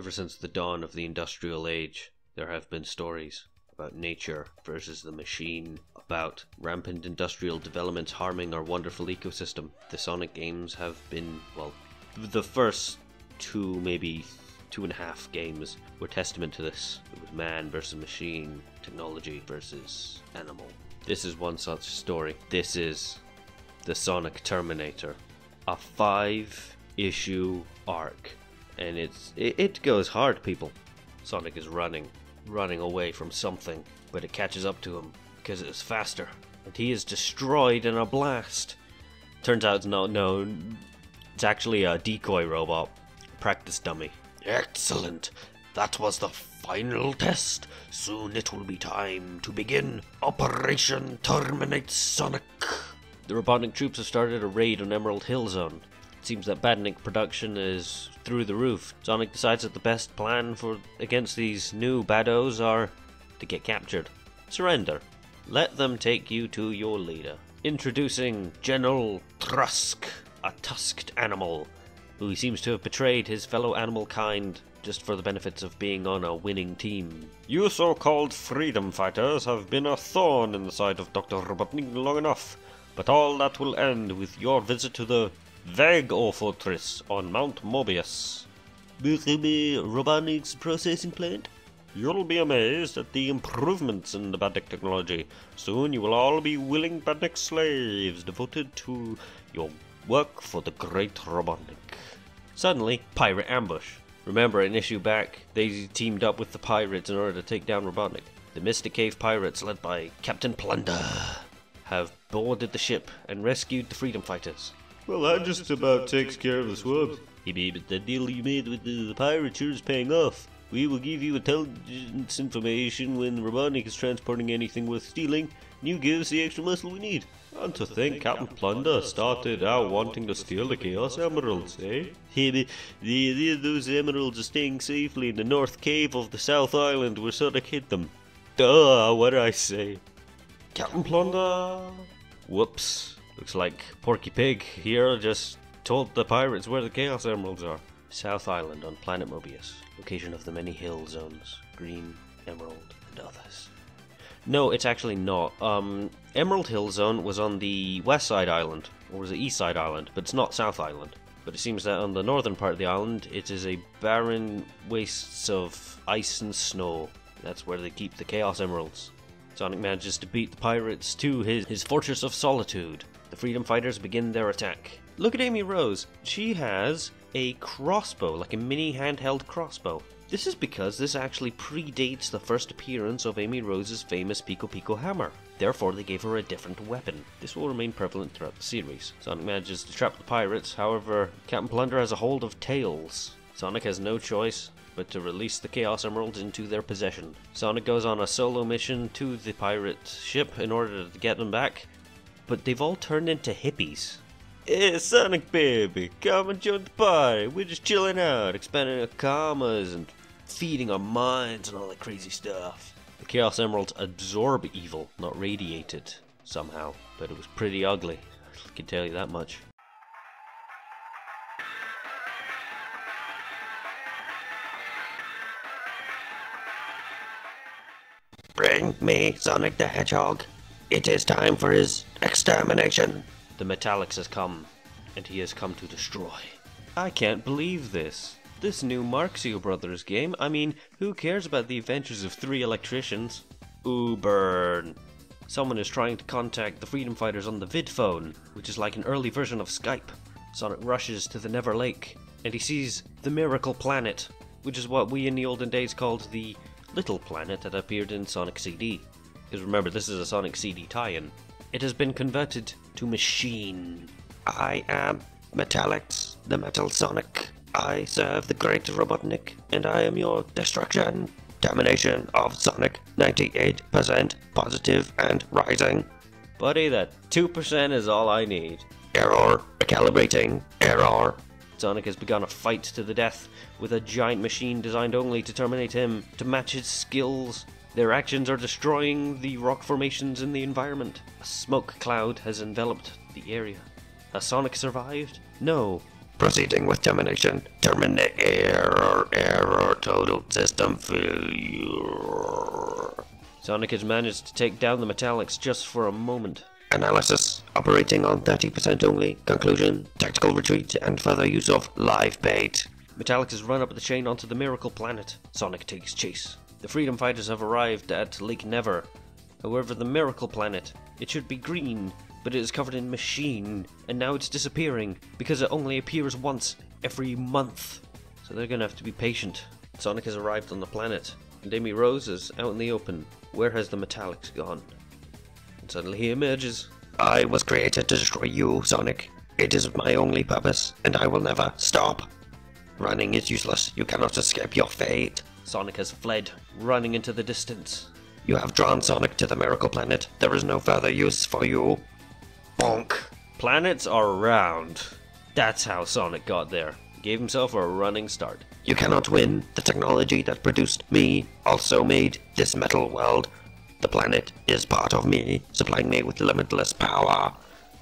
Ever since the dawn of the industrial age, there have been stories about nature versus the machine, about rampant industrial developments harming our wonderful ecosystem. The Sonic games have been, well, the first two, maybe 2.5 games were testament to this. It was man versus machine, technology versus animal. This is one such story. This is the Sonic Terminator, a 5-issue arc, and it goes hard, people. Sonic is running away from something, but it catches up to him because it is faster, and he is destroyed in a blast. Turns out it's actually a decoy robot, practice dummy. Excellent. That was the final test. Soon it will be time to begin Operation Terminate Sonic. The Robotnik troops have started a raid on Emerald Hill Zone. It seems that Badnik production is through the roof. Sonic decides that the best plan against these new baddos are to get captured. Surrender. Let them take you to your leader. Introducing General Trusk, a tusked animal, who seems to have betrayed his fellow animal kind just for the benefits of being on a winning team. You so-called freedom fighters have been a thorn in the side of Dr. Robotnik long enough, but all that will end with your visit to the Vego Fortress on Mount Mobius. Robotnik's processing plant? You'll be amazed at the improvements in the Badnik technology. Soon you will all be willing Badnik slaves devoted to your work for the great Robotnik. Suddenly, pirate ambush. Remember, an issue back, they teamed up with the pirates in order to take down Robotnik. The Mystic Cave pirates, led by Captain Plunder, have boarded the ship and rescued the freedom fighters. Well, that just about takes care of the swabs. Hey, but the deal you made with the pirates sure is paying off. We will give you intelligence information when Robotnik is transporting anything worth stealing, and you give us the extra muscle we need. And to think Captain Plunder started out wanting to steal the Chaos Emeralds, eh? Hey, those emeralds are staying safely in the North Cave of the South Island where Sonic hid them. Duh, what did I say? Captain Plunder! Whoops. Looks like Porky Pig here just told the pirates where the Chaos Emeralds are. South Island on planet Mobius, location of the many hill zones, Green, Emerald, and others. No, it's actually not. Emerald Hill Zone was on the west side island, or was it east side island, but it's not South Island. But it seems that on the northern part of the island, it is a barren wastes of ice and snow. That's where they keep the Chaos Emeralds. Sonic manages to beat the pirates to his Fortress of Solitude. The freedom fighters begin their attack. Look at Amy Rose. She has a crossbow, like a mini handheld crossbow. This is because this actually predates the first appearance of Amy Rose's famous Pico Pico hammer. Therefore, they gave her a different weapon. This will remain prevalent throughout the series. Sonic manages to trap the pirates, however, Captain Plunder has a hold of Tails. Sonic has no choice but to release the Chaos Emeralds into their possession. Sonic goes on a solo mission to the pirate ship in order to get them back, but they've all turned into hippies. Hey, Sonic baby, come and join the party. We're just chilling out, expanding our karmas and feeding our minds and all that crazy stuff. The Chaos Emeralds absorb evil, not radiate it, somehow. But it was pretty ugly, I can tell you that much. Bring me Sonic the Hedgehog. It is time for his extermination. The Metallix has come, and he has come to destroy. I can't believe this. This new Marxio Brothers game, I mean, who cares about the adventures of 3 electricians? Ooh, burn. Someone is trying to contact the freedom fighters on the vid phone, which is like an early version of Skype. Sonic rushes to the Never Lake, and he sees the Miracle Planet, which is what we in the olden days called the Little Planet that appeared in Sonic CD. Because remember, this is a Sonic CD tie-in. It has been converted to machine. I am Metallix, the Metal Sonic. I serve the great Robotnik, and I am your destruction. Termination of Sonic, 98% positive and rising. Buddy, that 2% is all I need. Error. Recalibrating. Error. Sonic has begun a fight to the death with a giant machine designed only to terminate him, to match his skills. Their actions are destroying the rock formations in the environment. A smoke cloud has enveloped the area. Has Sonic survived? No. Proceeding with termination. Terminator. Error. Total system failure. Sonic has managed to take down the Metallix just for a moment. Analysis. Operating on 30% only. Conclusion. Tactical retreat and further use of live bait. Metallix has run up the chain onto the Miracle Planet. Sonic takes chase. The Freedom Fighters have arrived at Lake Never. However, the Miracle Planet, it should be green, but it is covered in machine, and now it's disappearing because it only appears once every month. So they're gonna have to be patient. Sonic has arrived on the planet, and Amy Rose is out in the open. Where has the Metallix gone? And suddenly he emerges. I was created to destroy you, Sonic. It is my only purpose, and I will never stop. Running is useless. You cannot escape your fate. Sonic has fled, running into the distance. You have drawn Sonic to the Miracle Planet. There is no further use for you. Bonk. Planets are round. That's how Sonic got there. He gave himself a running start. You cannot win. The technology that produced me also made this metal world. The planet is part of me, supplying me with limitless power.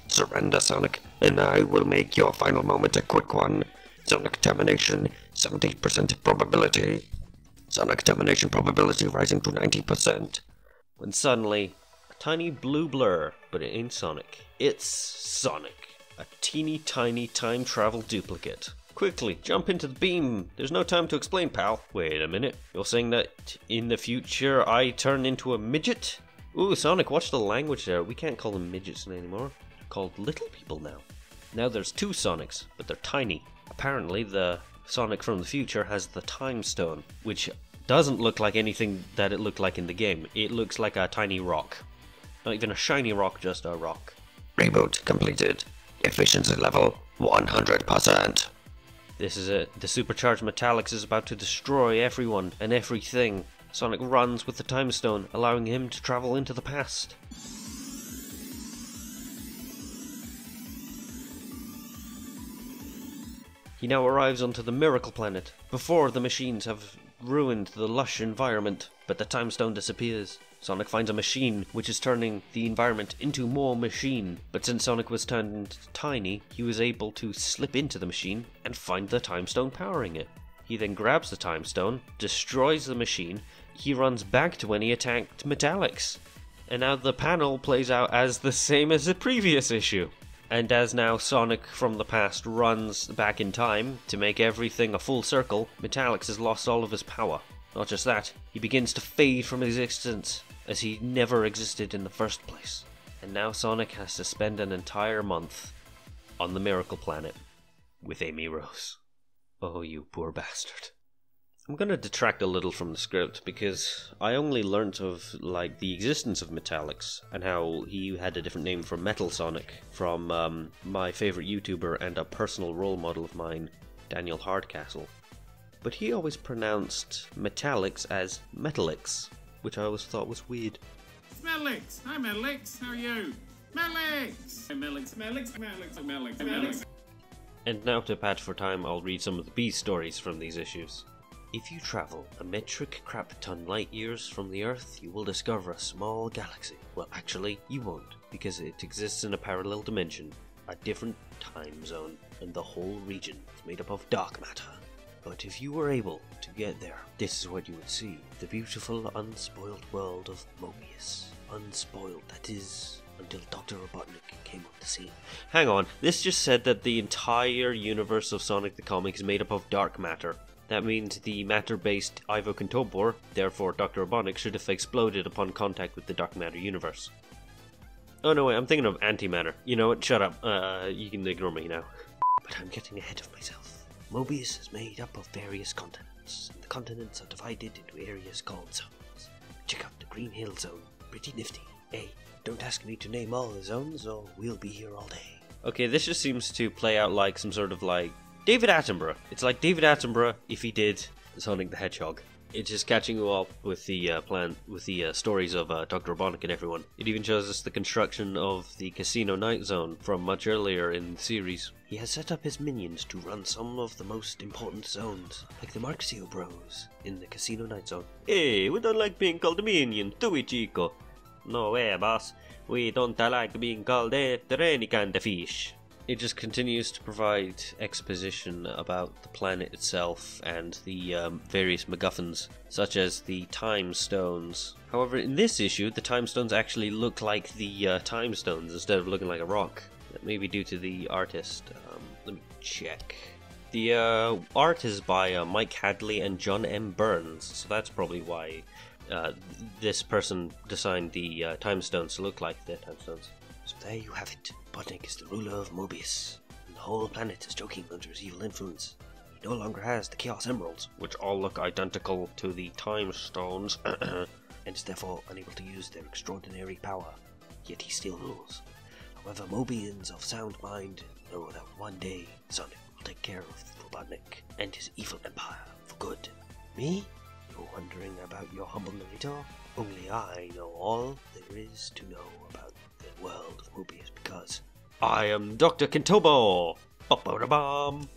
Surrender, Sonic, and I will make your final moment a quick one. Sonic termination, 70% probability. Sonic termination probability rising to 90%. When suddenly, a tiny blue blur, but it ain't Sonic. It's Sonic, a teeny tiny time travel duplicate. Quickly, jump into the beam. There's no time to explain, pal. Wait a minute. You're saying that in the future I turn into a midget? Ooh, Sonic, watch the language there. We can't call them midgets anymore. They're called little people now. Now there's two Sonics, but they're tiny. Apparently the Sonic from the future has the Time Stone, which doesn't look like anything that it looked like in the game. It looks like a tiny rock. Not even a shiny rock, just a rock. Reboot completed. Efficiency level 100%. This is it. The supercharged Metallix is about to destroy everyone and everything. Sonic runs with the Time Stone, allowing him to travel into the past. He now arrives onto the Miracle Planet, before the machines have ruined the lush environment, but the Time Stone disappears. Sonic finds a machine, which is turning the environment into more machine, but since Sonic was turned tiny, he was able to slip into the machine and find the Time Stone powering it. He then grabs the Time Stone, destroys the machine, he runs back to when he attacked Metallix, and now the panel plays out as the same as the previous issue. And as now Sonic from the past runs back in time to make everything a full circle, Metallix has lost all of his power. Not just that, he begins to fade from existence, as he never existed in the first place. And now Sonic has to spend an entire month on the Miracle Planet with Amy Rose. Oh, you poor bastard. I'm gonna detract a little from the script because I only learnt of the existence of Metallix and how he had a different name from Metal Sonic from my favourite YouTuber and a personal role model of mine, Daniel Hardcastle. But he always pronounced Metallix as Metallix, which I always thought was weird. Metallix! Hi Metallix, how are you? Metallix! Metallix. And now to patch for time, I'll read some of the B stories from these issues. If you travel a metric crap-ton light-years from the Earth, you will discover a small galaxy. Well, actually, you won't, because it exists in a parallel dimension, a different time zone, and the whole region is made up of dark matter. But if you were able to get there, this is what you would see. The beautiful, unspoiled world of Mobius. Unspoiled, that is, until Dr. Robotnik came on the scene. Hang on, this just said that the entire universe of Sonic the Comic is made up of dark matter. That means the matter-based Ivo Kantobor, therefore Dr. Robotnik, should have exploded upon contact with the dark matter universe. Oh no, wait, I'm thinking of antimatter. You know what, shut up. You can ignore me now. But I'm getting ahead of myself. Mobius is made up of various continents, and the continents are divided into areas called zones. Check out the Green Hill Zone, pretty nifty. Hey, don't ask me to name all the zones, or we'll be here all day. Okay, this just seems to play out like some sort of David Attenborough. It's like David Attenborough if he did Sonic the Hedgehog. It's just catching you up with the stories of Dr. Robotnik and everyone. It even shows us the construction of the Casino Night Zone from much earlier in the series. He has set up his minions to run some of the most important zones, like the Marxio Bros in the Casino Night Zone. Hey, we don't like being called a minion, do we, Chico? No way, boss. We don't like being called after any kind of fish. It just continues to provide exposition about the planet itself and the various MacGuffins, such as the Time Stones. However, in this issue, the Time Stones actually look like the Time Stones instead of looking like a rock. That may be due to the artist. Let me check. The art is by Mike Hadley and John M. Burns, so that's probably why this person designed the Time Stones to look like the Time Stones. So there you have it. Robotnik is the ruler of Mobius, and the whole planet is choking under his evil influence. He no longer has the Chaos Emeralds, which all look identical to the Time Stones, and is therefore unable to use their extraordinary power. Yet he still rules. However, Mobians of sound mind know that one day Sonic will take care of Robotnik and his evil empire for good. Me? You're wondering about your humble narrator? Only I know all there is to know about the world of Mobius, because I am Dr. Kintobo! Ba-ba-da-bum!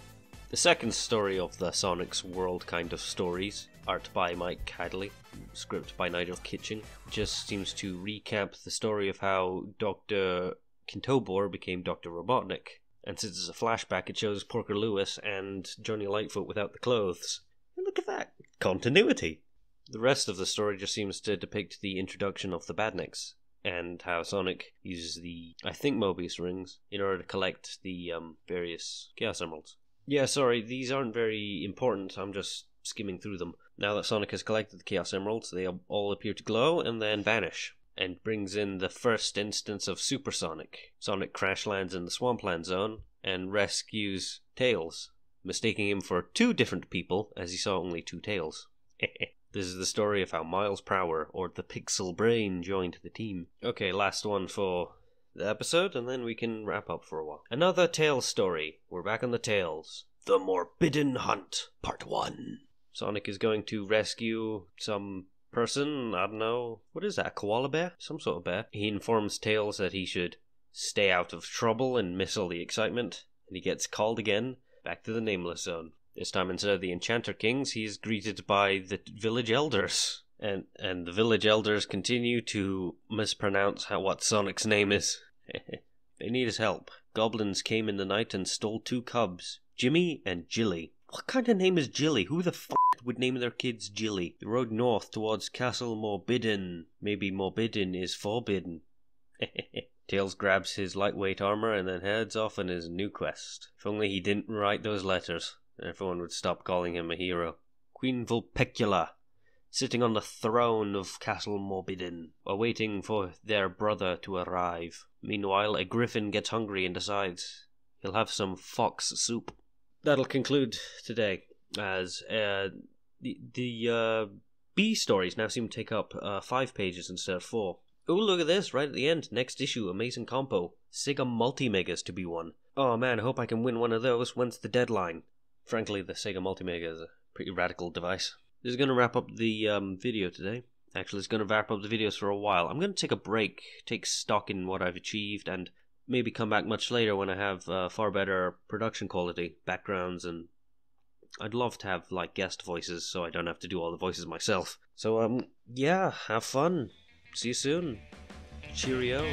The second story of the Sonic's World kind of stories, art by Mike Hadley, script by Nigel Kitching, just seems to recap the story of how Dr. Kintobor became Dr. Robotnik. And since it's a flashback, it shows Porker Lewis and Johnny Lightfoot without the clothes. And look at that! Continuity! The rest of the story just seems to depict the introduction of the Badniks, and how Sonic uses the, I think, Mobius rings in order to collect the various Chaos Emeralds. Yeah, sorry, these aren't very important, I'm just skimming through them. Now that Sonic has collected the Chaos Emeralds, they all appear to glow and then vanish, and brings in the first instance of Super Sonic. Sonic crash lands in the Swampland Zone and rescues Tails, mistaking him for two different people as he saw only two tails. This is the story of how Miles Prower, or the Pixel Brain, joined the team. Okay, last one for the episode, and then we can wrap up for a while. Another Tails story. We're back on the Tails. The Morbidden Hunt, Part 1. Sonic is going to rescue some person, I don't know. What is that, a koala bear? Some sort of bear. He informs Tails that he should stay out of trouble and miss all the excitement, and he gets called again back to the Nameless Zone. This time, instead of the Enchanter Kings, he is greeted by the village elders. And the village elders continue to mispronounce what Sonic's name is. They need his help. Goblins came in the night and stole two cubs, Jimmy and Jilly. What kind of name is Jilly? Who the f*** would name their kids Jilly? They rode north towards Castle Morbidden. Maybe Morbidden is forbidden. Tails grabs his lightweight armor and then heads off on his new quest. If only he didn't write those letters. Everyone would stop calling him a hero. Queen Vulpecula, sitting on the throne of Castle Morbidden, awaiting for their brother to arrive. Meanwhile, a griffin gets hungry and decides he'll have some fox soup. That'll conclude today, as the B stories now seem to take up 5 pages instead of 4. Oh, look at this, right at the end. Next issue, amazing compo. SEGA Multi-Megas to be won. Oh man, I hope I can win one of those. When's the deadline? Frankly, the SEGA Multi-Mega is a pretty radical device. This is going to wrap up the video today. Actually, it's going to wrap up the videos for a while. I'm going to take a break, take stock in what I've achieved, and maybe come back much later when I have far better production quality, backgrounds, and I'd love to have like guest voices so I don't have to do all the voices myself. So, yeah, have fun. See you soon. Cheerio.